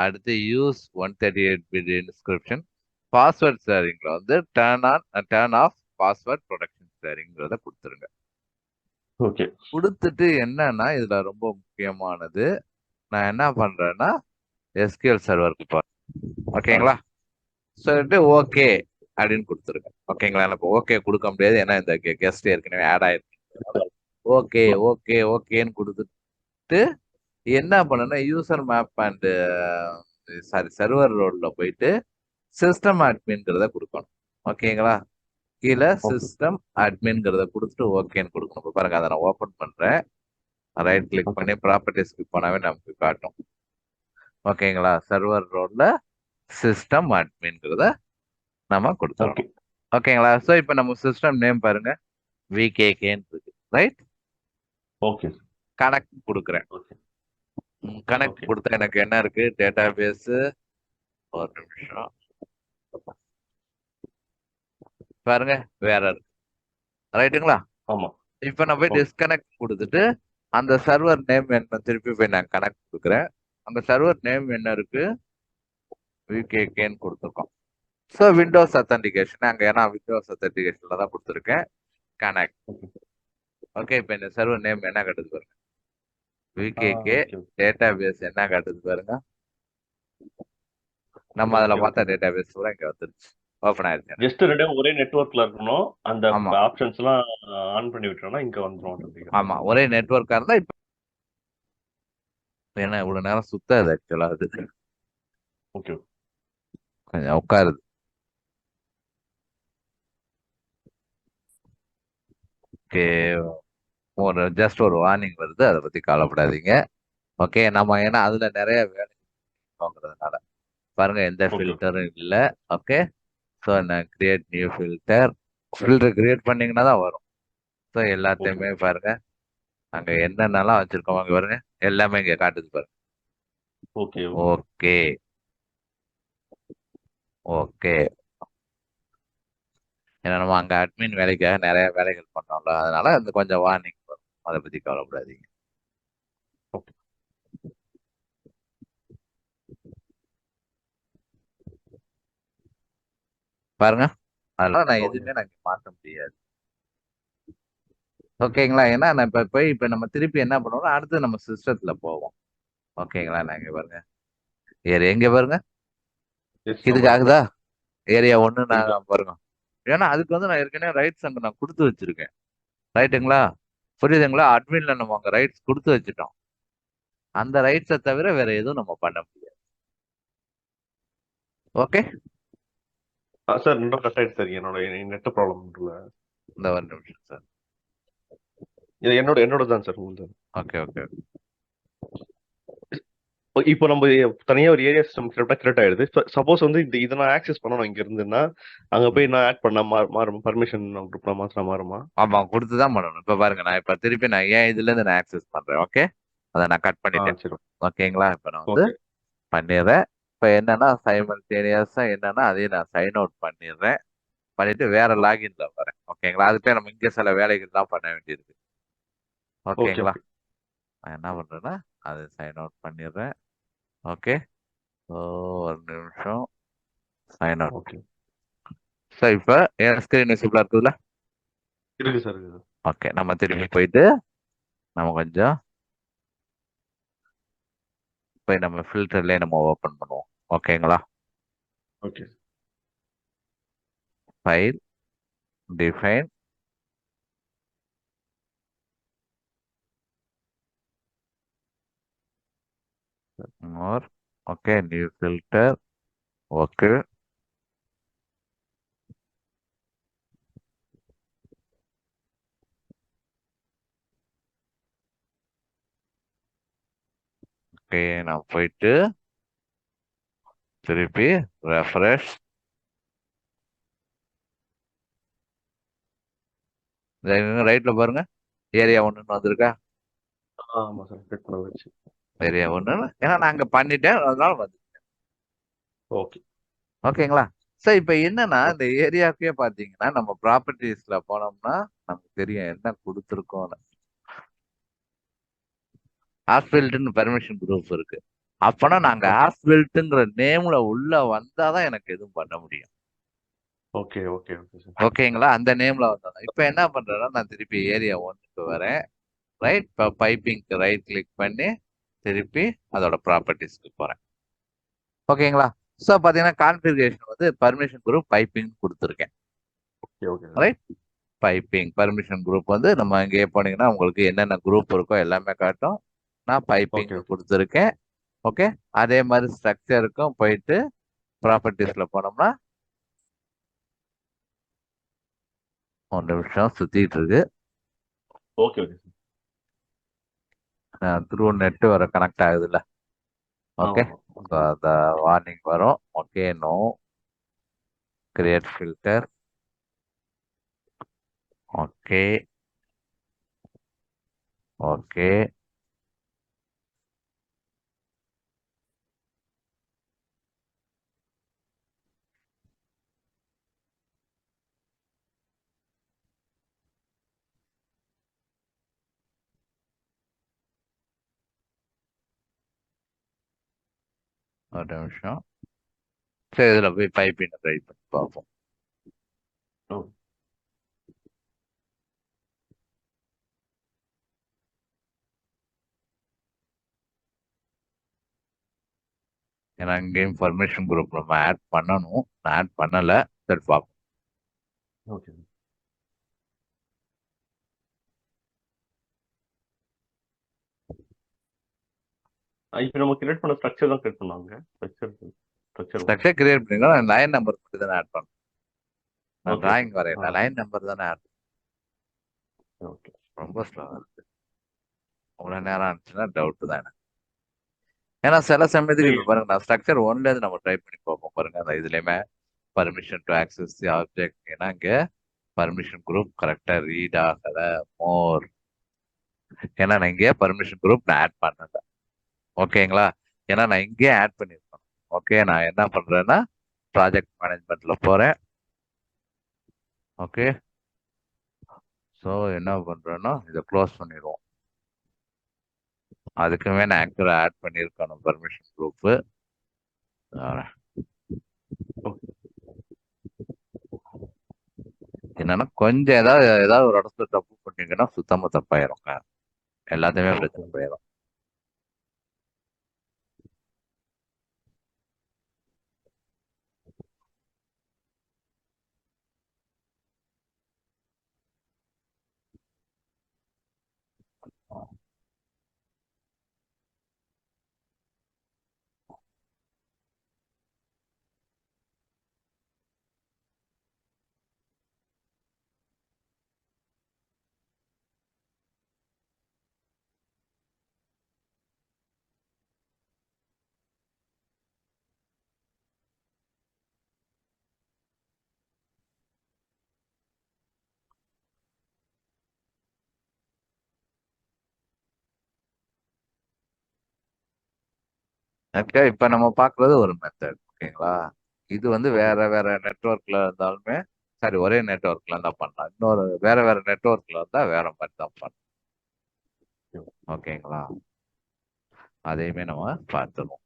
அடுத்து use 138 bit inscription. Password ஷேரிங்ல வந்து turn of password protection ஷேரிங்கிறத கொடுத்துருங்க. ஓகே. கொடுத்துட்டு என்னன்னா இதுல ரொம்ப முக்கியமானது, நான் என்ன பண்றேன்னா எஸ்கியூஎல் சர்வருக்கு போறேன். ஓகேங்களா? சொல்லிட்டு ஓகே அப்படின்னு கொடுத்துருங்க. ஓகேங்களா? எனக்கு ஓகே கொடுக்க முடியாது, ஏன்னா இந்த கெஸ்ட் ஏற்கனவே ஆட் ஆயிருக்கு. ஓகே ஓகே ஓகேன்னு கொடுத்துட்டு என்ன பண்ணனா யூசர் மேப் அண்ட் சர்வர் ரோட்ல போயிட்டு சிஸ்டம் அட்மின்ங்கிறத கொடுக்கணும். ஓகேங்களா? கீழே சிஸ்டம் அட்மின்ங்கிறத கொடுத்துட்டு ஓகேன்னு கொடுக்கணும். பாருங்க, அதை நான் ஓபன் பண்றேன். ரைட் கிளிக் பண்ணி ப்ராப்பர்ட்டிஸ் கிளிக் பண்ணாவே நமக்கு காட்டும். ஓகேங்களா? சர்வர் ரோட்ல சிஸ்டம் அட்மின்ங்கிறத நம்ம கொடுத்துடணும். ஓகேங்களா? ஸோ இப்போ நம்ம சிஸ்டம் நேம் பாருங்க, விகேகேன்னு இருக்கு. ரைட்? ஓகே. கனெக்ட் கொடுக்குறேன். கனெக்ட் கொடுத்தா எனக்கு என்ன இருக்கு? Database. ஒரு நிமிஷம் பாருங்க, வேற இருக்கு. ரைட்டுங்களா? ஆமா. இப்ப நான் போய் டிஸ்கனெக்ட் கொடுத்துட்டு அந்த சர்வர் நேம் என்ன திருப்பி போய் நான் கனெக்ட் கொடுக்குறேன். அந்த சர்வர் நேம் என்ன இருக்கு? விகேகேன்னு கொடுத்துருக்கோம். ஸோ விண்டோஸ் அத்தன்டிகேஷன் அங்கே, ஏன்னா விண்டோஸ் அத்தன்டிகேஷன்ல தான் கொடுத்துருக்கேன். கனெக்ட். ஓகே, இப்போ இந்த சர்வர் நேம் என்ன காட்டுது பாருங்க, விகேகே. டேட்டா பேஸ் என்ன காட்டுது பாருங்க, நம்ம அதில் பார்த்தா டேட்டா பேஸ் கூட இங்கே வந்துருச்சு, ஓப்பன் ஆயிருச்சு. ஜஸ்ட் ரெண்டும் ஒரே நெட்வொர்க்ல இருக்கணும், அந்த ஆப்ஷன்ஸ்லாம் ஆன் பண்ணி விட்டோம்னா இங்க வந்துரும். ஆமா, ஒரே நெட்வொர்க்கா இருந்தா இப்ப ஏன்னா இவ்வளவு நேரம் சுத்தாது ஆக்சுவலா அது. ஓகே. கொஞ்சம் உட்காருது. ஓகே, ஜஸ்ட் ஒரு வார்னிங் வருது, அதை பத்தி கவலைப்படாதீங்க. ஓகே, நம்ம ஏன்னா அதுல நிறைய வேலை பார்க்கறதுனால பாருங்க எந்த ஃபில்டரும் இல்லை. ஓகே, ஸோ நான் கிரியேட் நியூ ஃபில்டர் கிரியேட் பண்ணீங்கன்னா தான் வரும். ஸோ எல்லாத்தையுமே பாருங்க, அங்க என்னென்னலாம் வச்சிருக்கோம் அங்க பாருங்க, எல்லாமே இங்க காட்டுது பாருங்க. Okay okay okay. ஏன்னா நம்ம அங்க அட்மின் வேலைக்காக நிறைய வேலைகள் பண்ணோம்ல, அதனால அந்த கொஞ்சம் வார்னிங் வரும், அதை பத்தி கவலைப்படாதீங்க. பாருங்க, அதனால நான் எதுவுமே நான் மாற்ற முடியாது. ஓகேங்களா? ஏன்னா நான் இப்ப நம்ம திருப்பி என்ன பண்ணுவோம், அடுத்து நம்ம சிஸ்டத்துல போவோம். ஓகேங்களா? நான் இங்க பாருங்க, ஏரியா எங்க பாருங்க, இதுக்கு ஆகுதா? ஏரியா 1 நான் பாருங்க, ஏன்னா அதுக்கு வந்து நான் ஏற்கனவே ரைட்ஸ் அங்க நான் கொடுத்து வச்சிருக்கேன். ரைட்டுங்களா? புரியுதுங்களா? அட்மின்ல நம்ம அங்க ரைட்ஸ் கொடுத்து வச்சுட்டோம். அந்த ரைட்ஸை தவிர வேற எதுவும் நம்ம பண்ண முடியாது. ஓகே சார், இன்னும் கட் ஆயிடுச்சு சார், என்னோட நெட் ப்ராப்ளம் இல்ல. இந்த ஒரு நிமிஷம் சார், என்னோட தான் சார். Okay okay. இப்போ நம்ம தனியா ஒரு ஏரியா சிஸ்டம் கிரியேட் ஆயிடுது. சப்போஸ் வந்து இதை நான் ஆக்சஸ் பண்ணணும் இங்க இருந்துன்னா, அங்க போய் நான் ஆட் பண்ண மாறும், பர்மிஷன் குரூப்ல மாத்திர மாறுமா? ஆமா, கொடுத்துதான் பண்ணணும். இப்ப பாருங்க, நான் இப்ப திருப்பி நான் ஏன் இதுல இருந்து நான் ஆக்சஸ் பண்றேன். ஓகே, அதை நான் கட் பண்ணிட்டேன். ஓகேங்களா? இப்ப நான் வந்து பண்ணிடுறேன். இப்ப என்னன்னா சைமல்டேனியஸா என்னன்னா அதையும் நான் சைன் அவுட் பண்ணிடுறேன். பண்ணிட்டு வேற லாகின்ல வரேன். ஓகேங்களா? அதுக்கு நம்ம இங்க சில வேலைகள் தான் பண்ண வேண்டியிருக்கு. ஓகேங்களா? நான் என்ன பண்றேன்னா அதை சைன் அவுட் பண்ணிடுறேன். ஓகே, ஒரு நிமிஷம், சைன் அவுட். ஓகே சார், இப்ப என் ஸ்கிரீன் விசிபிளா இருக்குதுல்ல? இருக்கு சார். ஓகே, நம்ம திரும்பி போயிட்டு நம்ம கொஞ்சம் போய் நம்ம ஃபில்டர்லயே நம்ம ஓபன் பண்ணுவோம். ஓகேங்களா? Okay. File, define, more. Okay, new filter. Okay. Okay, நான் போயிட்டு திருப்பி ரெஃப்ரெஷ். ரைட்ல பாருங்க, ஏரியா 1 வந்திருக்கா? ஆமா சார், ஏரியா 1, ஏன்னா நான் அங்க பண்ணிட்டேன், அதனால வந்துட்டேன். ஓகே. ஓகேங்களா? சார், இப்ப என்னன்னா இந்த ஏரியாவுக்கே பாத்தீங்கன்னா நம்ம ப்ராப்பர்ட்டிஸ்ல போனோம்னா நமக்கு தெரியும் என்ன கொடுத்துருக்கோம். ஹாஸ்பிட்டல்னு பெர்மிஷன் குரூப் இருக்கு. அப்பனா நாங்க ஆஸ்பில்ட்ங்கிற நேம்ல உள்ள வந்தாதான் எனக்கு எதுவும் பண்ண முடியும். Okay okay okay sir. ஓகேங்களா? அந்த நேம்ல வந்தாதான். இப்ப என்ன பண்றேன்னா நான் திருப்பி ஏரியா 1க்கு வரேன். ரைட், இப்போ பைப்பிங்க்கு ரைட் கிளிக் பண்ணி திருப்பி அதோட ப்ராப்பர்ட்டிஸ்க்கு போறேன். ஓகேங்களா? ஸோ பார்த்தீங்கன்னா கான்ஃபிகரேஷன் வந்து பர்மிஷன் குரூப் பைப்பிங் கொடுத்துருக்கேன். Okay okay sir. Right, piping permission group வந்து நம்ம இங்கேயே போனீங்கன்னா உங்களுக்கு என்னென்ன குரூப் இருக்கோ எல்லாமே காட்டும். நான் பைப்பிங் ஓகே ஓகே கொடுத்துருக்கேன். ஓகே, அதே மாதிரி ஸ்ட்ரக்சருக்கும் போயிட்டு ப்ராப்பர்ட்டிஸ்ல போனோம்னா ஒரு நிமிஷம் சுத்திட்டு இருக்கு. Okay okay sir. Through net வர கனெக்ட் ஆகுதுல்ல. ஓகே, ஆமாம். ஸோ அந்த வார்னிங் வரும். Okay, no create filter. Okay okay, ஒரு நிமிஷம். சரி, இதுல போய் பைப்பிங் ட்ரை பண்ணி பார்ப்போம். ஓ ஏன்னா இங்கேயும் பர்மிஷன் குரூப் நம்ம ஆட் பண்ணணும். நான் ஆட் பண்ணல. சரி பார்ப்போம். ஓகே. இப்போ நம்ம கிரியேட் பண்ண ஸ்ட்ரக்சர் தான் கிரியேட் பண்ணாங்க. ஸ்ட்ரக்சர் ஸ்ட்ரக்சர் கிரியேட் பண்ணிங்கன்னா லைன் நம்பர் மட்டும் தானே ஆட் பண்ணணும். நான் ஓகே டிராயிங் வரையில லைன் நம்பர் தானே ஆட். ஓகே. ரொம்ப ஸ்லோவா இருக்கு. அவ்வளவு நேரம் ஆச்சுன்னா டவுட் தான் எனக்கு. ஏன்னா சில சமயத்துக்கு இப்ப பாருங்க, நான் ஸ்ட்ரக்சர் ஒன்ல இருந்து நம்ம ட்ரை பண்ணி பார்ப்போம் பாருங்க. அந்த இதுலயுமே permission to access the object, ஏன்னா இங்க பர்மிஷன் குரூப் கரெக்டா ரீட் ஆகல. மோர், ஏன்னா நான் இங்கே பர்மிஷன் குரூப் நான் ஆட் பண்ணல. ஓகேங்களா? ஏன்னா நான் இங்கே ஆட் பண்ணிருக்கேன். ஓகே, நான் என்ன பண்றேன்னா ப்ராஜெக்ட் மேனேஜ்மெண்ட்ல போறேன். ஓகே, ஸோ என்ன பண்றேன்னா இதை க்ளோஸ் பண்ணிடுவோம். அதுக்குமே நான் ஆக்சுவலாக ஆட் பண்ணியிருக்கணும் பர்மிஷன் குரூப்பு. என்னன்னா கொஞ்சம் ஏதாவது ஒரு இடத்துல தப்பு பண்ணீங்கன்னா சுத்தமா தப்பாயிருங்க. எல்லாத்தையுமே பிரச்சனை போயிடும். ஓகே, இப்ப நம்ம பாக்குறது ஒரு மெத்தட். ஓகேங்களா? இது வந்து வேற வேற நெட்வொர்க்ல இருந்தாலுமே சரி, ஒரே நெட்வொர்க்ல இருந்தா பண்ணலாம். இன்னொரு வேற வேற நெட்வொர்க்ல இருந்தா வேற மாதிரி தான் பண்ணலாம். ஓகேங்களா? அதையுமே நம்ம பார்த்துருவோம்.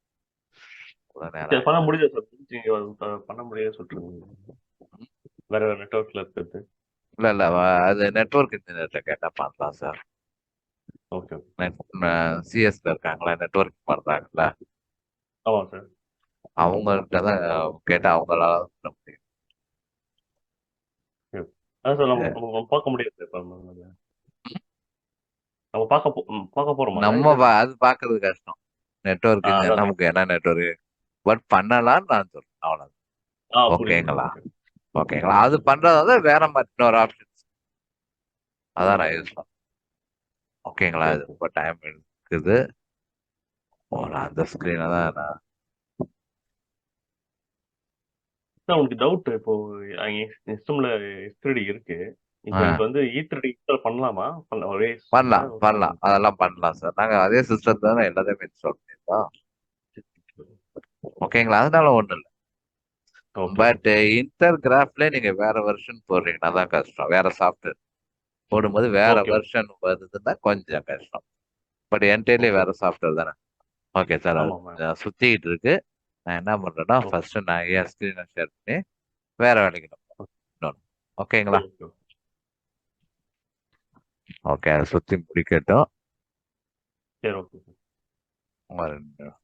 சரி, பண்ண முடியாது சார். நீங்க பண்ண முடியாது சொல்றீங்க. வேற வேற நெட்வொர்க்ல இருக்கிறது. இல்ல இல்ல, அது நெட்வொர்க் இன்ஜினியர்கிட்ட கேட்டா பண்ணலாம் சார். ஓகே. சிஎஸ்ல இருக்காங்களா, நெட்வொர்க் பண்றாங்கல்ல, ஆமா சார். அவங்கள்ட்ட தான் கேட்டா அவங்களால பண்ண முடியும். அதான் சார், நம்ம பார்க்க முடியாது இப்ப நம்ம பார்க்க போறோமா அதை? நம்ம அது பாக்குறது கஷ்டம். நெட்வொர்க் இன்ஜினியர் அதான். நமக்கு என்ன நெட்வொர்க் பட் பண்ணலாம்னு நான் சொல்றேன், அவ்வளவு. புரியுது சார். ஓகேங்களா? ஓகேங்களா? அது பண்றது வந்து வேற மாதிரி இன்னொரு ஆப்ஷன். அதான் நான் யூஸ் பண்ணேன். ஓகேங்களா? இது ரொம்ப டைம் எடுக்குது. அந்த ஸ்கிரீனை தான் நான் சார், உங்களுக்கு டவுட் இப்போ சிஸ்டம்ல S3D இருக்கு. இப்போ எனக்கு வந்து E3D இன்ஸ்டால் பண்ணலாமா? ஒரே சிஸ்டம்ல பண்ணலாம் பண்ணலாம், அதெல்லாம் பண்ணலாம் சார். நாங்க அதே சிஸ்டம் தானே எல்லாத்தையுமே இன்ஸ்டால் பண்ணிருக்கோம். ஓகேங்களா? அதனால ஒண்ணும் இல்லை. ஓகே. பட் இன்டர் கிராஃப்ல நீங்க வேற வெர்ஷன் போடுறீங்கன்னா தான் கஷ்டம். வேற சாஃப்ட்வேர் போடும்போது வேற ஓகே. வெர்ஷன் வருதுன்னா கொஞ்சம் கஷ்டம். But entirely okay. வேற சாஃப்ட்வேர் தானே. Okay sir. ஆமா மேம். சுத்திக்கிட்டு இருக்கு. நான் என்ன பண்றேன்னா ஓகே ஃபர்ஸ்ட் நான் என் ஸ்கிரீனை ஷேர் பண்ணி வேற வேலைக்கு நம்ம இன்னொன்னு. ஓகேங்களா? ஓகே ஓகே, அதை சுத்தி முடிக்கட்டும். சரி ஓகே. ஒரு நிமிஷம்.